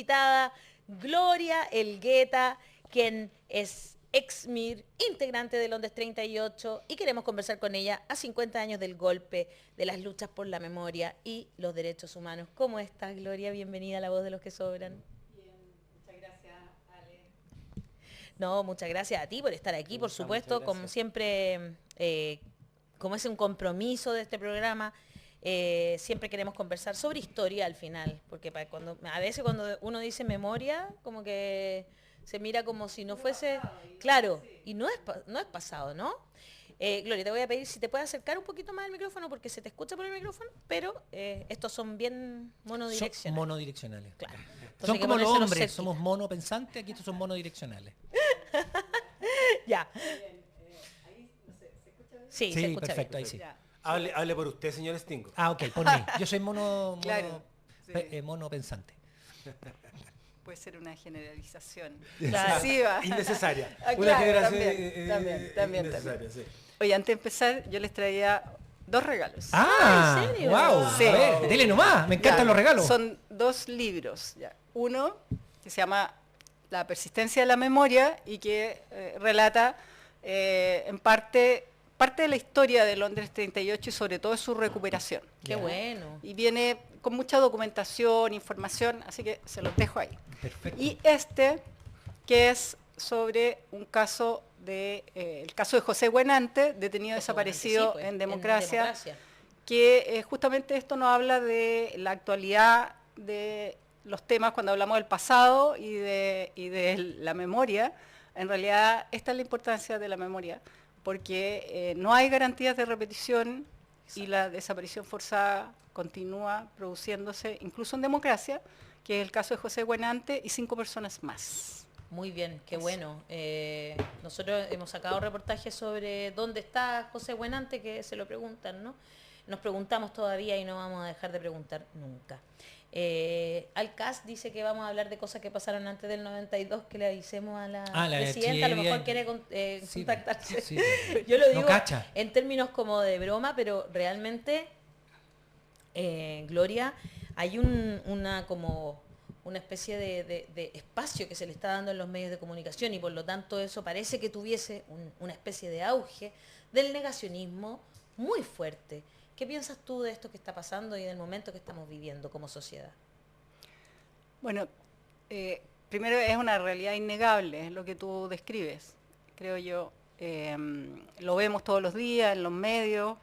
invitada, Gloria Elgueta, quien es ex-MIR, integrante de Londres 38, y queremos conversar con ella a 50 años del golpe, de las luchas por la memoria y los derechos humanos. ¿Cómo estás, Gloria? Bienvenida a La Voz de los que Sobran. Bien, muchas gracias, Ale. No, muchas gracias a ti por estar aquí, por supuesto, como siempre, como es un compromiso de este programa, siempre queremos conversar sobre historia al final, porque a veces cuando uno dice memoria, como que se mira como si no fuese, claro, y no es pasado, ¿no? Gloria, te voy a pedir si te puedes acercar un poquito más al micrófono, porque se te escucha por el micrófono, pero estos son bien monodireccionales. Son monodireccionales. Claro. Entonces, son como los hombres, cerquita. somos monopensantes, aquí estos son monodireccionales. Ya. Bien, ahí, no sé, ¿se escucha bien? Sí, se escucha perfecto, bien. ahí sí. Ya. Hable por usted, señor Stingo. Ah, ok, por mí. Yo soy Claro, sí. monopensante. Puede ser una generalización Claro. excesiva. Innecesaria. Ah, Una claro, generación también. innecesaria, sí. Oye, antes de empezar, yo les traía dos regalos. Ah, ¿en serio? wow. Sí. A ver, dele nomás, me encantan Ya, los regalos. Son dos libros. Ya. Uno que se llama La persistencia de la memoria y que relata en parte de la historia de Londres 38 y sobre todo de su recuperación. Qué bueno. Y viene con mucha documentación, información, así que se los dejo ahí. Perfecto. Y este, que es sobre un caso el caso de José Buenante, detenido desaparecido Sí, pues, en Democracia, Democracia. que justamente esto nos habla de la actualidad de los temas cuando hablamos del pasado y de la memoria. En realidad, esta es la importancia de la memoria, porque no hay garantías de repetición y la desaparición forzada continúa produciéndose, incluso en Democracia, que es el caso de José Buenante y 5 personas más. Muy bien, qué bueno. Nosotros hemos sacado reportajes sobre dónde está José Buenante, que se lo preguntan, ¿no? Nos preguntamos todavía y no vamos a dejar de preguntar nunca. Alcaz dice que vamos a hablar de cosas que pasaron antes del 92, que le avisemos a la presidenta, a lo mejor quiere contactarse. Sí. Yo lo digo No cacha. en términos como de broma, pero realmente, Gloria, hay una especie de espacio que se le está dando en los medios de comunicación y por lo tanto eso parece que tuviese una especie de auge del negacionismo muy fuerte. ¿Qué piensas tú de esto que está pasando y del momento que estamos viviendo como sociedad? Bueno, primero es una realidad innegable, es lo que tú describes, creo yo. Lo vemos todos los días en los medios,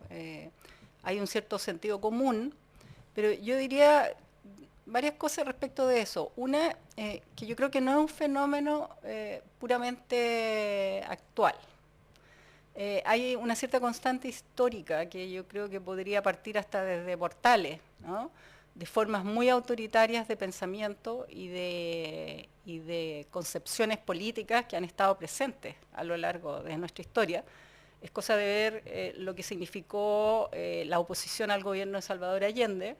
hay un cierto sentido común, pero yo diría varias cosas respecto de eso. Una, que yo creo que no es un fenómeno puramente actual. Hay una cierta constante histórica que yo creo que podría partir hasta desde Portales, ¿no? De formas muy autoritarias de pensamiento y de concepciones políticas que han estado presentes a lo largo de nuestra historia. Es cosa de ver lo que significó la oposición al gobierno de Salvador Allende,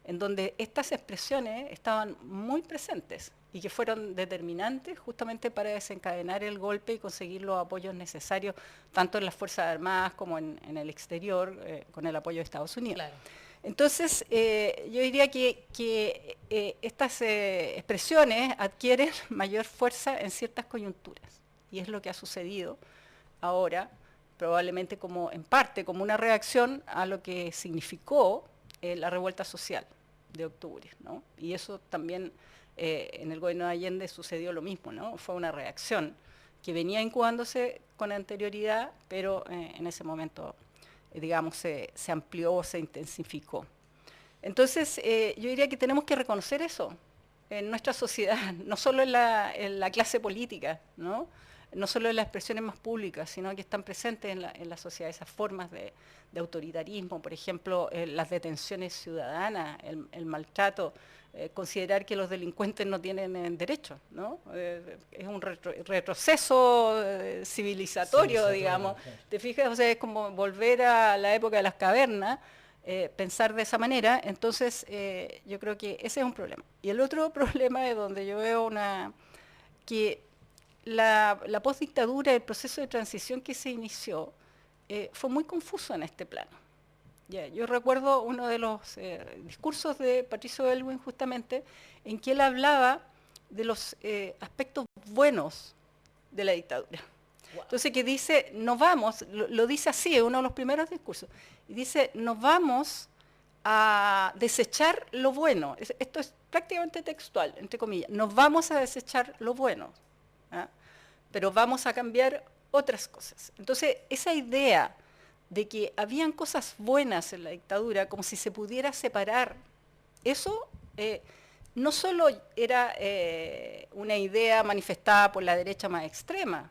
en donde estas expresiones estaban muy presentes y que fueron determinantes justamente para desencadenar el golpe y conseguir los apoyos necesarios, tanto en las Fuerzas Armadas como en el exterior, con el apoyo de Estados Unidos. Claro. Entonces, yo diría que estas expresiones adquieren mayor fuerza en ciertas coyunturas, y es lo que ha sucedido ahora, probablemente en parte como una reacción a lo que significó la revuelta social de octubre, ¿no? Y eso también en el gobierno de Allende sucedió lo mismo, ¿no? Fue una reacción que venía incubándose con anterioridad, pero en ese momento, digamos, se amplió, se intensificó. Entonces, yo diría que tenemos que reconocer eso en nuestra sociedad, no solo en la clase política, ¿no? No solo en las expresiones más públicas, sino que están presentes en la sociedad esas formas de autoritarismo, por ejemplo, las detenciones ciudadanas, el maltrato, considerar que los delincuentes no tienen derechos, ¿no? Es un retroceso civilizatorio, digamos. Claro. ¿Te fijas? O sea, es como volver a la época de las cavernas, pensar de esa manera. Entonces, yo creo que ese es un problema. Y el otro problema es donde yo veo que la postdictadura, el proceso de transición que se inició, fue muy confuso en este plano. Yo recuerdo uno de los discursos de Patricio Aylwin justamente, en que él hablaba de los aspectos buenos de la dictadura. Wow. Entonces que dice, nos vamos, lo dice así, es uno de los primeros discursos, y dice, nos vamos a desechar lo bueno. Esto es prácticamente textual, entre comillas, nos vamos a desechar lo bueno, ¿ah? Pero vamos a cambiar otras cosas. Entonces, esa idea de que habían cosas buenas en la dictadura, como si se pudiera separar, eso no solo era una idea manifestada por la derecha más extrema,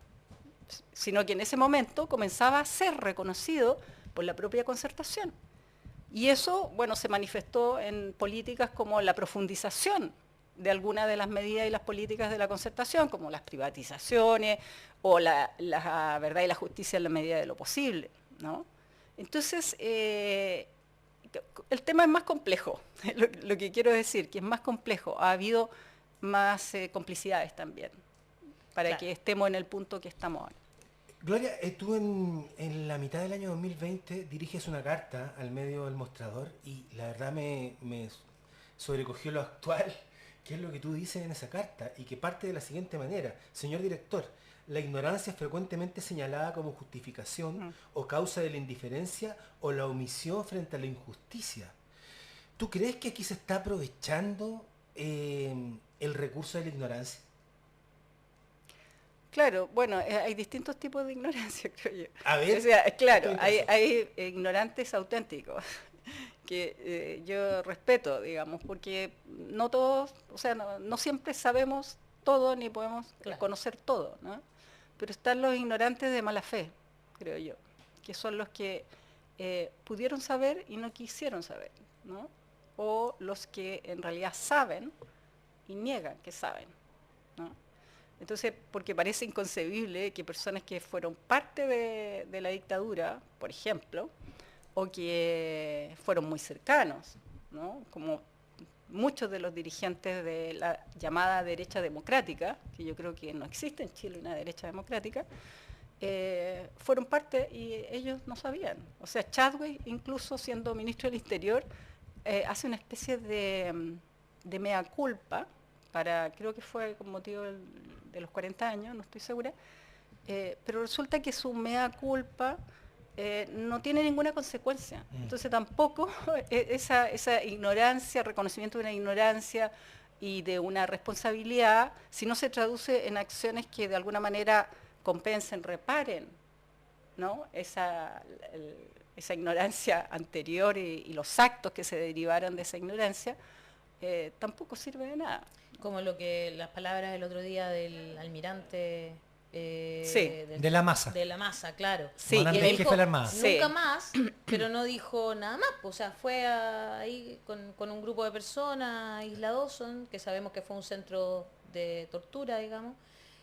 sino que en ese momento comenzaba a ser reconocido por la propia Concertación. Y eso, bueno, se manifestó en políticas como la profundización de algunas de las medidas y las políticas de la Concertación, como las privatizaciones o la verdad y la justicia en la medida de lo posible, ¿no? Entonces, el tema es más complejo, lo que quiero decir, que es más complejo. Ha habido más complicidades también, para Claro. que estemos en el punto que estamos ahora. Gloria, tú en la mitad del año 2020 diriges una carta al medio del Mostrador y la verdad me sobrecogió lo actual, que es lo que tú dices en esa carta y que parte de la siguiente manera. Señor director, la ignorancia es frecuentemente señalada como justificación o causa de la indiferencia o la omisión frente a la injusticia. ¿Tú crees que aquí se está aprovechando el recurso de la ignorancia? Claro, bueno, hay distintos tipos de ignorancia, creo yo. A ver, O sea, claro, estoy hay ignorantes auténticos, que yo respeto, digamos, porque no todos, o sea, no siempre sabemos todo ni podemos Claro. conocer todo, ¿no? Pero están los ignorantes de mala fe, creo yo, que son los que pudieron saber y no quisieron saber, ¿no? O los que en realidad saben y niegan que saben, ¿no? Entonces, porque parece inconcebible que personas que fueron parte de la dictadura, por ejemplo, o que fueron muy cercanos, ¿no? Como muchos de los dirigentes de la llamada derecha democrática, que yo creo que no existe en Chile una derecha democrática, fueron parte y ellos no sabían. O sea, Chadwick, incluso siendo ministro del Interior, hace una especie de mea culpa, creo que fue con motivo de los 40 años, no estoy segura, pero resulta que su mea culpa no tiene ninguna consecuencia. Entonces tampoco esa ignorancia, reconocimiento de una ignorancia y de una responsabilidad, si no se traduce en acciones que de alguna manera compensen, reparen, ¿no? esa ignorancia anterior y los actos que se derivaron de esa ignorancia, tampoco sirve de nada. Como las palabras del otro día del almirante Sí, de la masa. De la masa, claro. Sí, Comandante que en jefe de la Armada. Sí. nunca más, pero no dijo nada más. O sea, fue ahí con un grupo de personas, Isla Dawson, que sabemos que fue un centro de tortura, digamos,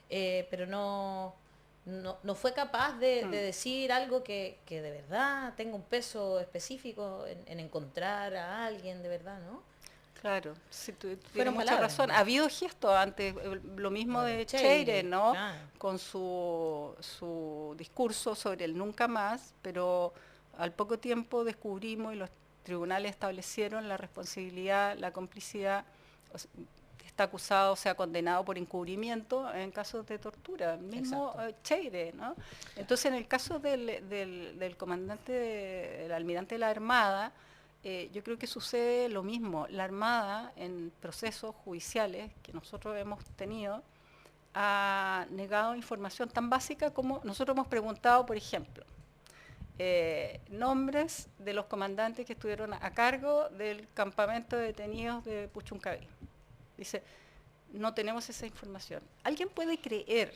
pero no fue capaz de decir algo que de verdad tenga un peso específico en encontrar a alguien de verdad, ¿no? Claro, sí, tienes Fueron mucha palabras, razón. ¿no? Ha habido gestos antes, lo mismo Bueno, de Cheire, Cheire, ¿no? claro. Con su discurso sobre el nunca más, pero al poco tiempo descubrimos y los tribunales establecieron la responsabilidad, la complicidad. Está acusado, o sea, condenado por encubrimiento en casos de tortura, mismo Cheire, ¿no? Entonces, en el caso del comandante, del almirante de la Armada, yo creo que sucede lo mismo. La Armada, en procesos judiciales que nosotros hemos tenido, ha negado información tan básica como nosotros hemos preguntado, por ejemplo, nombres de los comandantes que estuvieron a cargo del campamento de detenidos de Puchuncaví. Dice, no tenemos esa información. ¿Alguien puede creer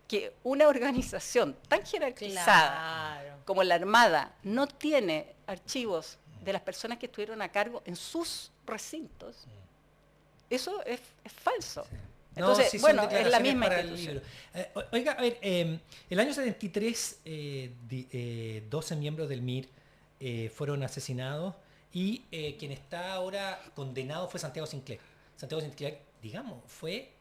que una organización tan jerarquizada Claro. como la Armada no tiene archivos de las personas que estuvieron a cargo en sus recintos? Eso es falso. Sí. Entonces, sí, son bueno, es la declaraciones misma para el institución. libro. Oiga, a ver, el año 73, 12 miembros del MIR fueron asesinados y quien está ahora condenado fue Santiago Sinclair. Santiago Sinclair, digamos, fue...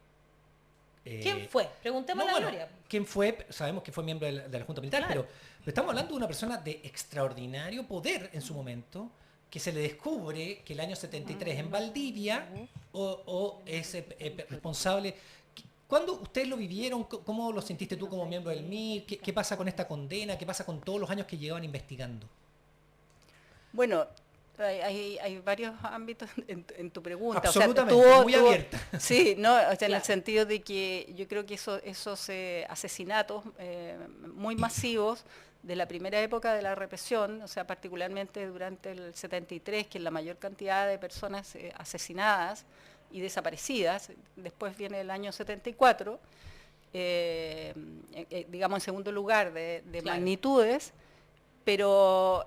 ¿Quién fue? Preguntémosle a Gloria. ¿Quién fue? Sabemos que fue miembro de la Junta Militar, Claro. pero estamos hablando de una persona de extraordinario poder en su momento, que se le descubre que el año 73 en Valdivia o es responsable. ¿Cuándo ustedes lo vivieron? ¿Cómo lo sentiste tú como miembro del MIR? ¿Qué pasa con esta condena? ¿Qué pasa con todos los años que llevaban investigando? Bueno, hay varios ámbitos en tu pregunta. Absolutamente, o sea, muy abierta. Sí, no, o sea, Claro. en el sentido de que yo creo que esos asesinatos muy masivos de la primera época de la represión, o sea, particularmente durante el 73, que es la mayor cantidad de personas asesinadas y desaparecidas, después viene el año 74, digamos en segundo lugar de Claro. magnitudes, pero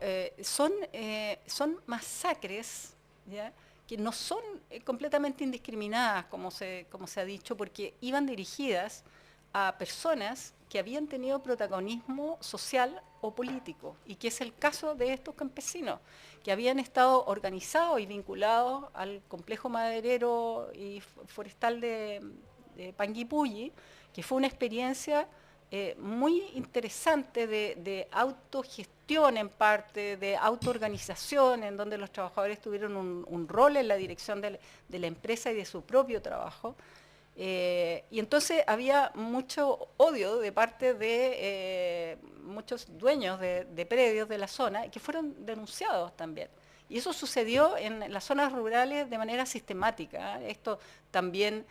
son masacres, ¿ya?, que no son completamente indiscriminadas, como se ha dicho, porque iban dirigidas a personas que habían tenido protagonismo social o político, y que es el caso de estos campesinos, que habían estado organizados y vinculados al complejo maderero y forestal de Panguipulli, que fue una experiencia muy interesante de autogestión en parte, de autoorganización, en donde los trabajadores tuvieron un rol en la dirección de la empresa y de su propio trabajo. Y entonces había mucho odio de parte de muchos dueños de predios de la zona que fueron denunciados también. Y eso sucedió en las zonas rurales de manera sistemática. Esto también,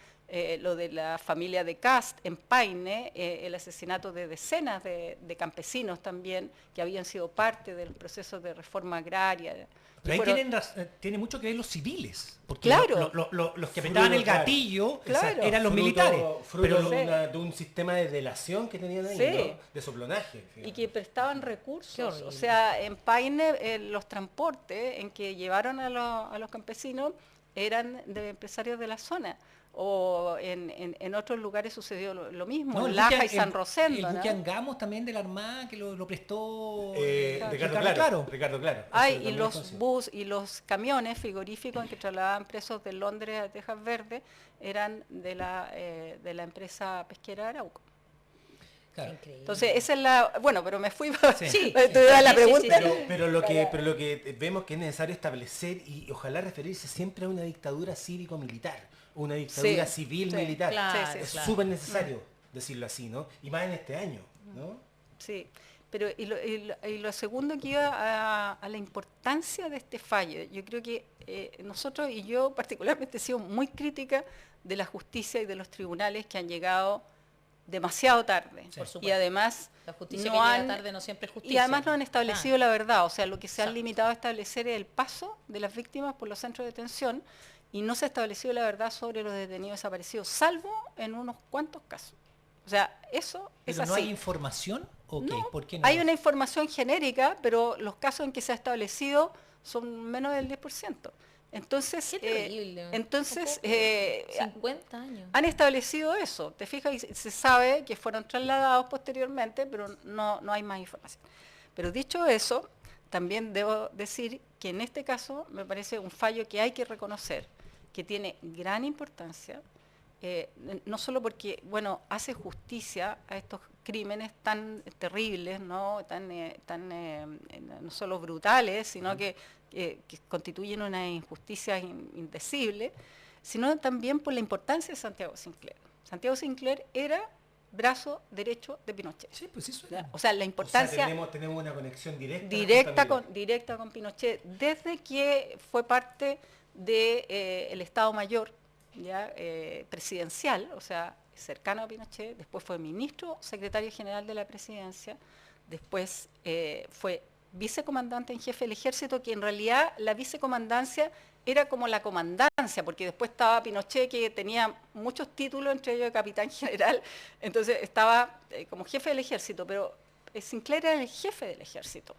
lo de la familia de Cast en Paine, el asesinato de decenas de campesinos también, que habían sido parte del proceso de reforma agraria. Pero ahí tiene mucho que ver los civiles, porque Claro. los que apretaban el gatillo eran los militares. Fruto Pero de un sistema de delación que tenían ahí, Sí. ¿no? De soplonaje. Y que prestaban recursos. Qué horrible. O sea, en Paine los transportes en que llevaron a los campesinos eran de empresarios de la zona. O en otros lugares sucedió lo mismo, en Laja y San Rosendo. El ¿no? buque Angamos también de la Armada que lo prestó Ricardo Claro. Ay, Eso y también los es conocido. bus y los camiones frigoríficos en que trasladaban presos de Londres a Tejas Verde eran de la empresa pesquera Arauco. Claro. Increíble. Entonces, esa es la... Bueno, pero me fui... Sí. Sí. Tú das la Sí, sí, pregunta. sí, sí. Pero lo que vemos que es necesario establecer y ojalá referirse siempre a una dictadura cívico-militar, una dictadura Sí, civil-militar. claro, sí, Es claro. súper necesario decirlo así, ¿no? Y más en este año, ¿no? Sí, pero y lo segundo que iba a la importancia de este fallo. Yo creo que nosotros, y yo particularmente, he sido muy crítica de la justicia y de los tribunales que han llegado demasiado tarde. Sí. Por supuesto. Y además La justicia no que han- llega tarde no siempre es justicia. y además no han establecido la verdad. O sea, lo que se han Exacto. limitado a establecer es el paso de las víctimas por los centros de detención, y no se ha establecido la verdad sobre los detenidos desaparecidos, salvo en unos cuantos casos. O sea, eso es ¿Pero así. no hay información? ¿O qué? No, ¿Por qué no? hay una información genérica, pero los casos en que se ha establecido son menos del 10%. Entonces, Qué terrible. entonces Un poco, 50 años. han establecido eso. Te fijas, y se sabe que fueron trasladados posteriormente, pero no hay más información. Pero dicho eso, también debo decir que en este caso me parece un fallo que hay que reconocer, que tiene gran importancia, no solo porque, bueno, hace justicia a estos crímenes tan terribles, ¿no? No solo brutales, sino que constituyen una injusticia indecible, sino también por la importancia de Santiago Sinclair. Santiago Sinclair era brazo derecho de Pinochet. Sí, pues eso ¿Ya? era. O sea, la importancia Tenemos una conexión directa. directa con Pinochet, desde que fue parte del Estado Mayor, ¿ya? Presidencial, o sea, cercano a Pinochet, después fue ministro, secretario general de la presidencia, después fue vicecomandante en jefe del ejército, que en realidad la vicecomandancia era como la comandancia, porque después estaba Pinochet, que tenía muchos títulos, entre ellos de capitán general, entonces estaba como jefe del ejército, pero Sinclair era el jefe del ejército.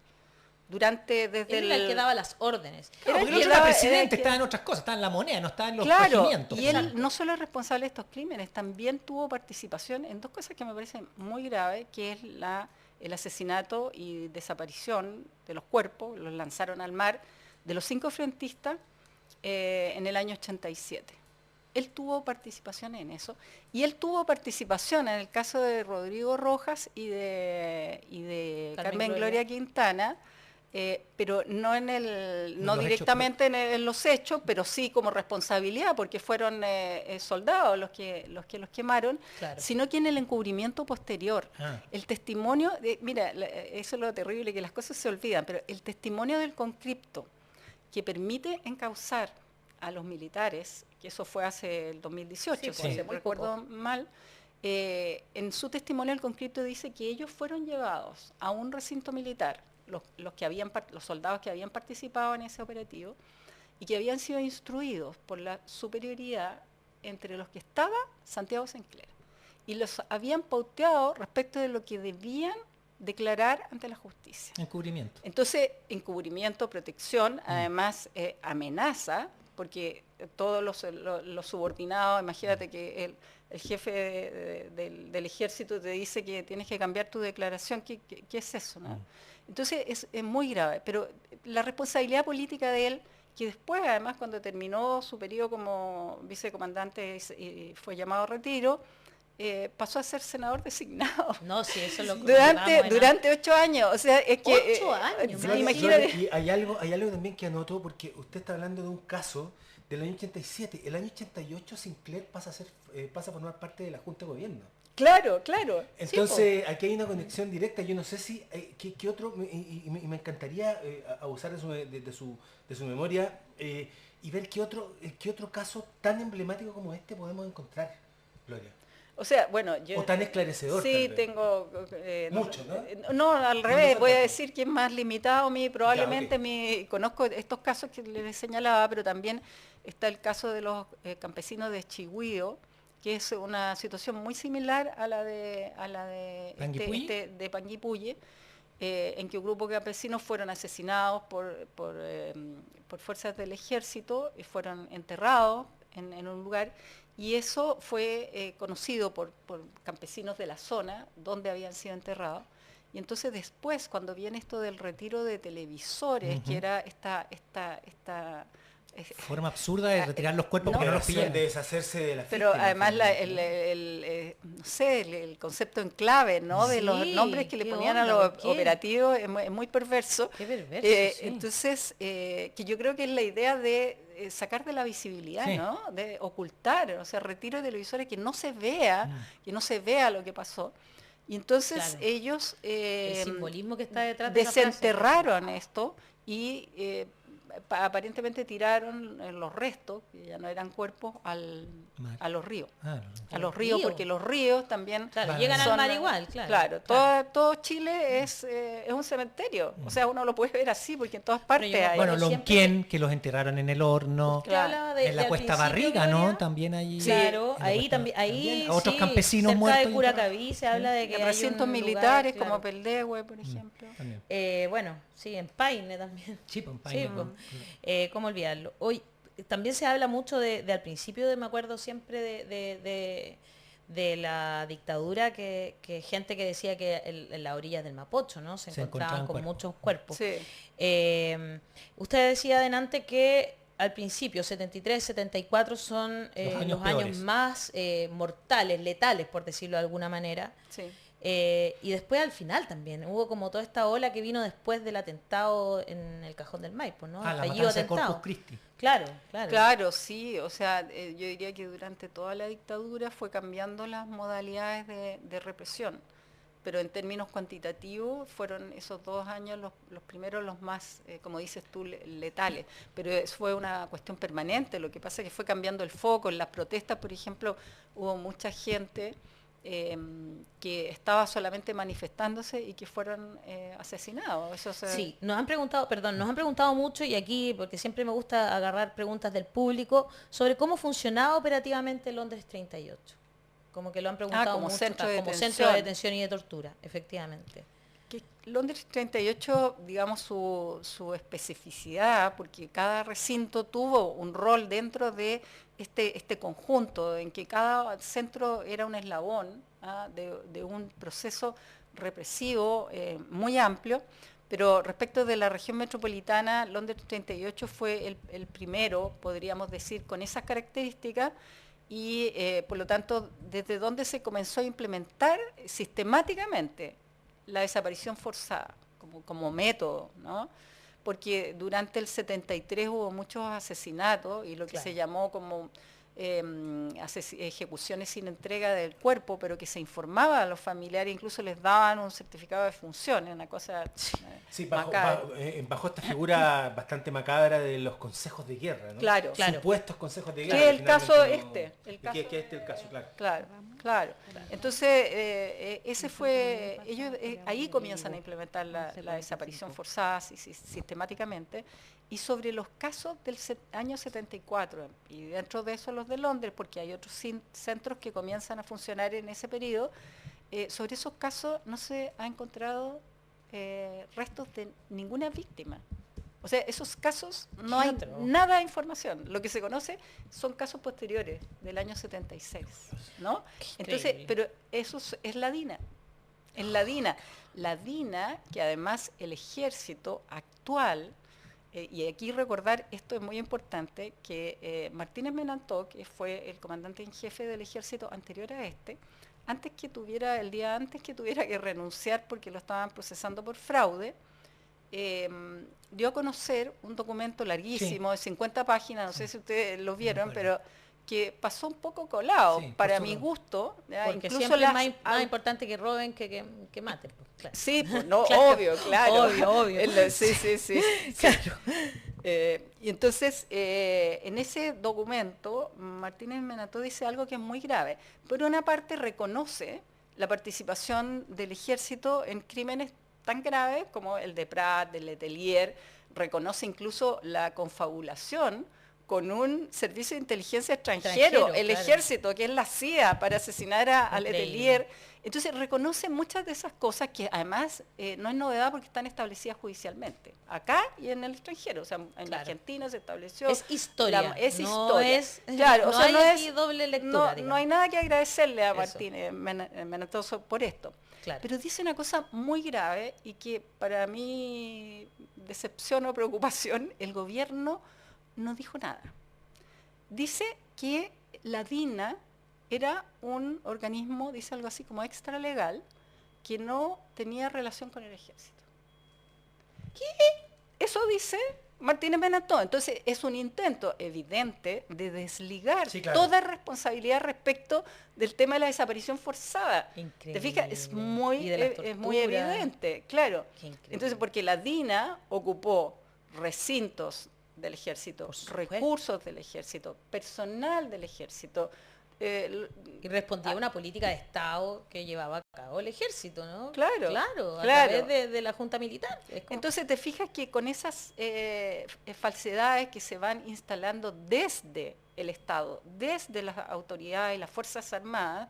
Desde Él era el que daba las órdenes. Era el Porque el que otro era daba- presidente, que- estaba en otras cosas, estaba en la moneda, no estaba en los Claro, regimientos. y él Exacto. no solo es responsable de estos crímenes, también tuvo participación en dos cosas que me parecen muy graves, que es el asesinato y desaparición de los cuerpos, los lanzaron al mar, de los 5 frentistas en el año 87. Él tuvo participación en eso, y él tuvo participación en el caso de Rodrigo Rojas y de Carmen Gloria Quintana, pero no no los directamente en los hechos, pero sí como responsabilidad, porque fueron soldados los que los quemaron, Claro. sino que en el encubrimiento posterior. Ah. El testimonio, mira, eso es lo terrible, que las cosas se olvidan, pero el testimonio del conscripto que permite encauzar a los militares, que eso fue hace el 2018, Sí, si sí. Muy recuerdo poco. mal, en su testimonio el conscripto dice que ellos fueron llevados a un recinto militar, los soldados que habían participado en ese operativo, y que habían sido instruidos por la superioridad entre los que estaba Santiago Sinclair, y los habían pauteado respecto de lo que debían declarar ante la justicia. Encubrimiento. Entonces, encubrimiento, protección, además amenaza, porque todos los subordinados, imagínate que el jefe del ejército te dice que tienes que cambiar tu declaración, ¿qué es eso? ¿No? Entonces es muy grave, pero la responsabilidad política de él, que después además cuando terminó su periodo como vicecomandante y fue llamado a retiro, pasó a ser senador designado. No, sí, eso lo durante 8 años. O sea, es que 8 años, sí, más imagínate. Y hay algo también que anoto, porque usted está hablando de un caso del año 87. El año 88 Sinclair pasa a formar parte de la Junta de Gobierno. Claro. Entonces, aquí hay una conexión directa. Yo no sé si qué otro, y me encantaría abusar de su memoria y ver qué otro caso tan emblemático como este podemos encontrar, Gloria. O sea, bueno, yo... O tan esclarecedor. Sí, tal vez. tengo... Mucho, ¿no? No, al revés, No voy a tanto. decir que es más limitado. Probablemente Ya, ok. conozco estos casos que les señalaba, pero también está el caso de los campesinos de Chigüío, que es una situación muy similar a la de ¿Panguipulli? de Panguipulli, en que un grupo de campesinos fueron asesinados por fuerzas del ejército y fueron enterrados en un lugar. Y eso fue conocido por campesinos de la zona donde habían sido enterrados. Y entonces después, cuando viene esto del retiro de televisores, que era esta Forma absurda de retirar los cuerpos no, porque no los De pillan. deshacerse de la pero víctima, además finalmente, ¿no? no sé, el concepto en clave, ¿no? De los Sí, nombres que le qué ponían onda, a los ¿por qué? operativos es muy perverso. Qué perverso, sí. Entonces, que yo creo que es la idea de sacar de la visibilidad, Sí. ¿no? De ocultar, o sea, retiro de televisores, que no se vea, lo que pasó. Y entonces Claro. ellos El simbolismo que está detrás de esa frase. desenterraron esto y aparentemente tiraron los restos, que ya no eran cuerpos, Mar. a los ríos. Ah, A los ríos, río. porque los ríos también Claro, Van- llegan al son, mar igual, claro. Claro, todo Chile es un cementerio. O sea, uno lo puede ver así, porque en todas partes yo me hay. Bueno, siempre- Lonquén, que los enterraron en el horno. Usted Claro. hablaba En la al Cuesta principio, Barriga, ¿no? Gloria. También hay... Claro, en la ahí Cuesta- también, ahí otros sí, campesinos cerca muertos. de y Curacaví se habla de que En hay recintos un militares lugar, como claro. Peldehue, por ejemplo. También. Bueno, sí, en Paine también. Sí, pues, Sí, Paine. pues, ¿cómo olvidarlo? Hoy también se habla mucho de al principio, me acuerdo siempre de la dictadura, que gente que decía que en las orillas del Mapocho, ¿no? Se encontraban con cuerpos. muchos cuerpos. Sí. Usted decía adelante que al principio, 73, 74 son Los años los años peores. más mortales, letales, por decirlo de alguna manera. Sí. Y después al final también, hubo como toda esta ola que vino después del atentado en el Cajón del Maipo, ¿no? Ah, la Fallido matanza de atentado. Corpus Christi. Claro. Claro, sí, o sea, yo diría que durante toda la dictadura fue cambiando las modalidades de represión, pero en términos cuantitativos fueron esos 2 años los primeros, los más, como dices tú, letales, pero fue una cuestión permanente. Lo que pasa es que fue cambiando el foco. En las protestas, por ejemplo, hubo mucha gente que estaba solamente manifestándose y que fueron asesinados. Sí, nos han preguntado mucho, y aquí, porque siempre me gusta agarrar preguntas del público, sobre cómo funcionaba operativamente Londres 38. Como que lo han preguntado como mucho, centro de como centro detención. de detención y de tortura, efectivamente. Que Londres 38, digamos, su especificidad, porque cada recinto tuvo un rol dentro de este conjunto, en que cada centro era un eslabón de un proceso represivo muy amplio. Pero respecto de la región metropolitana, Londres 38 fue el primero, podríamos decir, con esas características, y por lo tanto, desde donde se comenzó a implementar sistemáticamente la desaparición forzada como método, ¿no? Porque durante el 73 hubo muchos asesinatos y lo que se llamó como ejecuciones sin entrega del cuerpo, pero que se informaba a los familiares, incluso les daban un certificado de función, una cosa bajo esta figura bastante macabra de los consejos de guerra, ¿no? Claro. Supuestos consejos de guerra. Que el caso no, este. Que este el caso, claro. Claro. Entonces, ese fue, ellos ahí comienzan a implementar la desaparición forzada sistemáticamente, y sobre los casos del año 74, y dentro de eso los de Londres, porque hay otros centros que comienzan a funcionar en ese periodo, sobre esos casos no se ha encontrado restos de ninguna víctima. O sea, esos casos no hay nada de información. Lo que se conoce son casos posteriores, del año 76, ¿no? Entonces, pero eso es la DINA. Es la DINA. La DINA, que además el ejército actual, y aquí recordar, esto es muy importante, que Martínez Menantó, que fue el comandante en jefe del ejército anterior a este, el día antes que tuviera que renunciar porque lo estaban procesando por fraude, dio a conocer un documento larguísimo de 50 páginas, no sé si ustedes lo vieron, pero que pasó un poco colado, para mi gusto. Porque incluso siempre es más importante que roben que maten. Claro. Sí, pues, no, claro. Obvio. Sí. Claro. Y entonces, en ese documento, Martínez Menantó dice algo que es muy grave. Por una parte, reconoce la participación del ejército en crímenes tan graves como el de Prat, del Letelier, reconoce incluso la confabulación con un servicio de inteligencia extranjero, el ejército, que es la CIA, para asesinar a Letelier. Entonces reconoce muchas de esas cosas que además no es novedad porque están establecidas judicialmente, acá y en el extranjero. O sea, en Argentina se estableció... Es historia. Es no historia. Claro, o sea, no es doble lectura. No hay nada que agradecerle a Martínez Menantó por esto. Claro. Pero dice una cosa muy grave y que para mí, decepción o preocupación, el gobierno no dijo nada. Dice que la DINA era un organismo, dice algo así como extralegal, que no tenía relación con el ejército. ¿Qué? Eso dice Martínez Menantó. Entonces es un intento evidente de desligar toda responsabilidad respecto del tema de la desaparición forzada. Increíble. ¿Te fijas? Es muy evidente, claro. Entonces, porque la DINA ocupó recintos del ejército, recursos del ejército, personal del ejército. Y respondía a una política de Estado que llevaba a cabo el ejército, ¿no? Claro. A través de la Junta Militar. Entonces te fijas que con esas falsedades que se van instalando desde el Estado, desde las autoridades y las Fuerzas Armadas,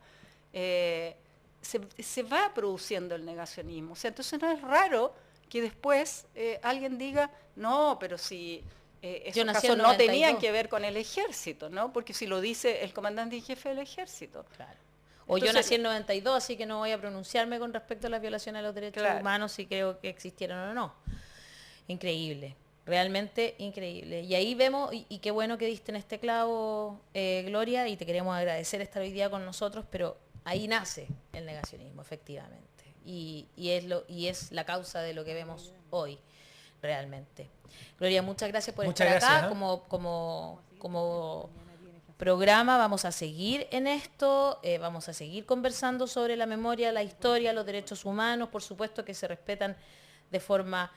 se va produciendo el negacionismo. O sea, entonces no es raro que después alguien diga, no, pero si... esos casos no tenían que ver con el ejército, ¿no? Porque si lo dice el comandante en jefe del ejército. Claro. O entonces, yo nací en 92, así que no voy a pronunciarme con respecto a las violaciones a los derechos humanos si creo que existieron o no. Increíble, realmente increíble. Y ahí vemos, y qué bueno que diste en este clavo, Gloria, y te queremos agradecer estar hoy día con nosotros, pero ahí nace el negacionismo, efectivamente. Y es la causa de lo que vemos hoy, realmente. Gloria, muchas gracias por estar acá. Como programa vamos a seguir en esto, vamos a seguir conversando sobre la memoria, la historia, los derechos humanos, por supuesto que se respetan de forma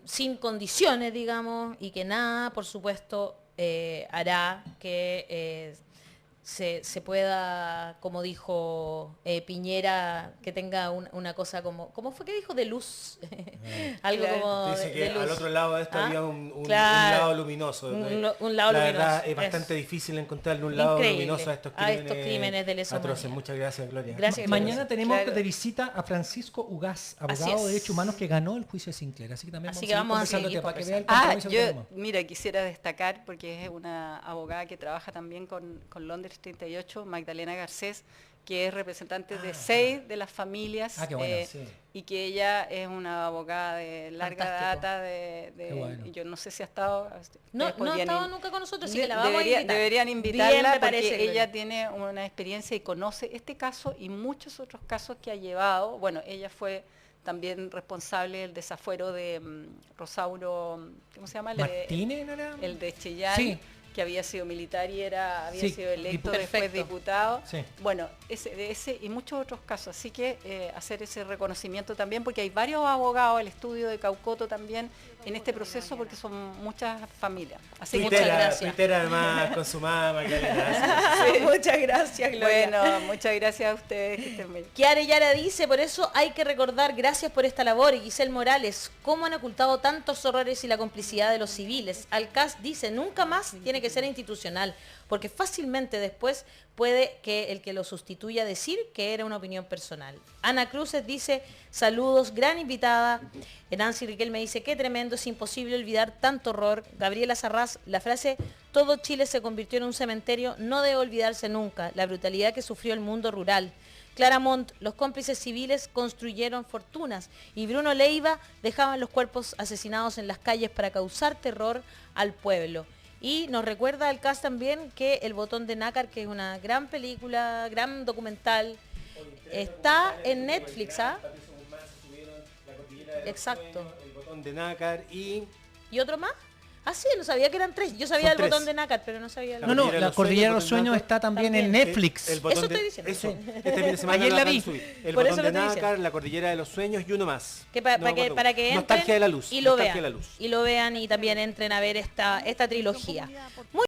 sin condiciones, digamos, y que nada, por supuesto, hará que se pueda, como dijo Piñera, que tenga una cosa como, ¿cómo fue que dijo? De luz. Algo como dice que de luz. Al otro lado de esto había un lado luminoso. Un lado la luminoso. Verdad es bastante difícil encontrarle un lado luminoso a estos crímenes de lesa atroces. humanidad. Muchas gracias, Gloria. Gracias, Mañana tenemos de visita a Francisco Ugaz, abogado de derechos humanos que ganó el juicio de Sinclair. Así que también vamos a seguir para que vea el compromiso que tenemos. Mira, quisiera destacar, porque es una abogada que trabaja también con Londres 38, Magdalena Garcés, que es representante de 6 de las familias, qué bueno, sí. y que ella es una abogada de larga data, bueno. yo no sé si ha estado... No ha estado nunca con nosotros, así que la vamos a invitar. Deberían invitarla Bien, porque ella tiene una experiencia y conoce este caso y muchos otros casos que ha llevado. Bueno, ella fue también responsable del desafuero de Rosauro, ¿cómo se llama? ¿Martínez no era? El de Chillán, Sí. que había sido militar y había Sí, sido electo Perfecto. después diputado. Sí. Bueno, ese y muchos otros casos. Así que hacer ese reconocimiento también, porque hay varios abogados, el estudio de Caucoto también, en este proceso, porque son muchas familias. Así que Muchas gracias. Tuitera además con su mamá, Magdalena. Muchas gracias, Gloria. bueno, muchas gracias a ustedes. Que estén bien. Kiara Yara dice, por eso hay que recordar, gracias por esta labor. Y Giselle Morales, cómo han ocultado tantos horrores y la complicidad de los civiles. Alcaz dice, nunca más tiene que ser institucional, porque fácilmente después puede que el que lo sustituya decir que era una opinión personal. Ana Cruces dice, saludos, gran invitada. Nancy Riquelme dice, qué tremendo, es imposible olvidar tanto horror. Gabriela Sarraz, la frase, todo Chile se convirtió en un cementerio, no debe olvidarse nunca, la brutalidad que sufrió el mundo rural. Clara Montt, los cómplices civiles construyeron fortunas y Bruno Leiva dejaban los cuerpos asesinados en las calles para causar terror al pueblo. Y nos recuerda al cast también que El Botón de Nácar, que es una gran película, gran documental, está en Netflix, ¿ah? Exacto. El Botón de Nácar y... ¿Y otro más? Ah, sí, no sabía que eran 3. Yo sabía Son del 3. Botón de Nácar, pero no sabía el No, otro. la Cordillera de los Sueños está también en Netflix. El Botón Eso de- estoy diciendo. Eso. Este fin de semana Ayer lo la acaban vi. de subir. El Por eso Botón lo de estoy Nácar, La Cordillera de los Sueños y uno más. Que No para me que acuerdo. para que entren Nostalgia de la Luz. y lo Nostalgia vean de la Luz. y lo vean y también entren a ver esta trilogía. Muy